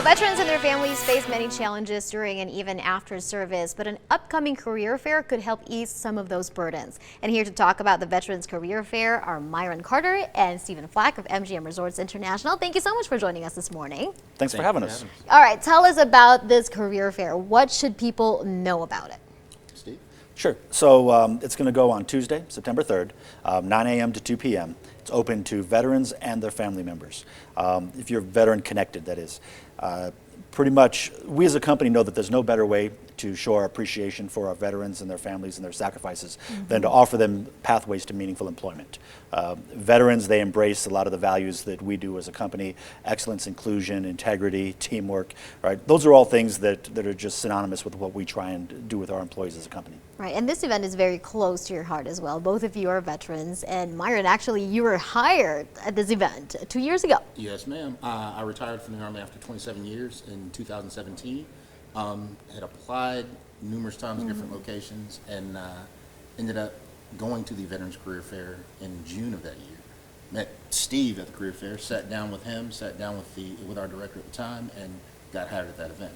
Well, veterans and their families face many challenges during and even after service, but an upcoming career fair could help ease some of those burdens. And here to talk about the Veterans Career Fair are Myron Carter and Stephen Flack of MGM Resorts International. Thank you so much for joining us this morning. Thanks for having us. All right, tell us about this career fair. What should people know about it? Steve? Sure. So it's going to go on Tuesday, September 3rd, 9 a.m. to 2 p.m. It's open to veterans and their family members. If you're veteran connected, that is. Pretty much, we as a company know that there's no better way to show our appreciation for our veterans and their families and their sacrifices than to offer them pathways to meaningful employment. Veterans, they embrace a lot of the values that we do as a company: excellence, inclusion, integrity, teamwork, right? Those are all things that are just synonymous with what we try and do with our employees as a company. Right, and this event is very close to your heart as well. Both of you are veterans, and Myron, actually, you were hired at this event 2 years ago. Yes, ma'am. I retired from the Army after 27 years in 2017. Had applied numerous times, different locations, and ended up going to the Veterans Career Fair in June of that year. Met Steve at the career fair, sat down with him, sat down with our director at the time, and got hired at that event.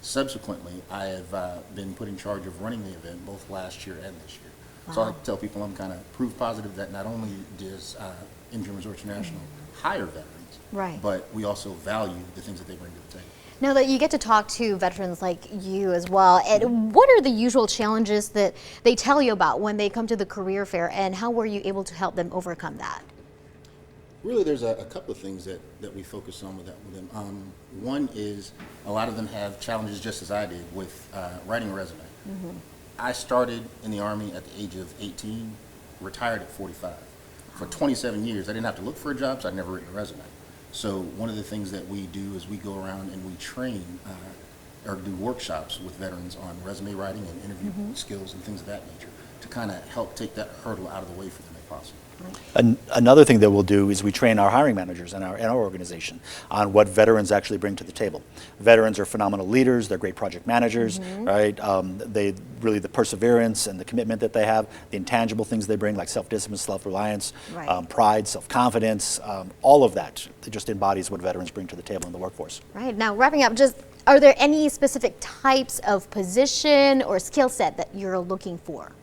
Subsequently, I have been put in charge of running the event both last year and this year. Wow. So I like to tell people I'm kind of proof positive that not only does MGM Resorts International hire veterans, right, but we also value the things that they bring to the table. Now that you get to talk to veterans like you as well, and what are the usual challenges that they tell you about when they come to the career fair, and how were you able to help them overcome that? Really, there's a couple of things that we focus on with them. One is a lot of them have challenges just as I did with writing a resume. I started in the Army at the age of 18, retired at 45. For 27 years, I didn't have to look for a job, so I'd never written a resume. So one of the things that we do is we go around and we train or do workshops with veterans on resume writing and interview skills and things of that nature to kind of help take that hurdle out of the way for them if possible. Another thing that we'll do is we train our hiring managers in our organization on what veterans actually bring to the table. Veterans are phenomenal leaders. They're great project managers, right? They really, the perseverance and the commitment that they have, the intangible things they bring like self-discipline, self-reliance, right, pride, self-confidence, all of that just embodies what veterans bring to the table in the workforce. Right, now wrapping up, just are there any specific types of position or skill set that you're looking for?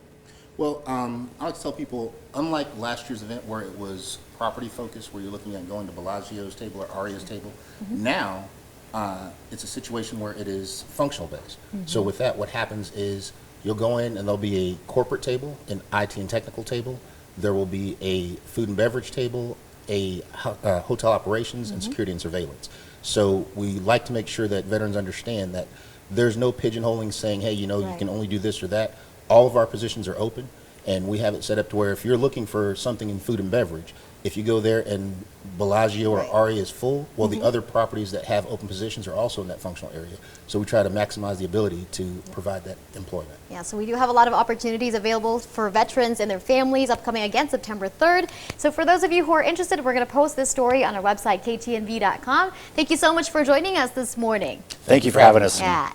Well, I like to tell people, unlike last year's event where it was property focused, where you're looking at going to Bellagio's table or Aria's table, now it's a situation where it is functional based. So with that, what happens is you'll go in and there'll be a corporate table, an IT and technical table, there will be a food and beverage table, a hotel operations, and security and surveillance. So we like to make sure that veterans understand that there's no pigeonholing saying, hey, you know, you can only do this or that. All of our positions are open, and we have it set up to where if you're looking for something in food and beverage, if you go there and Bellagio or Aria is full, well, the other properties that have open positions are also in that functional area. So we try to maximize the ability to provide that employment. Yeah, so we do have a lot of opportunities available for veterans and their families upcoming again September 3rd. So for those of you who are interested, we're going to post this story on our website, ktnv.com. Thank you so much for joining us this morning. Thank you for having us. Yeah.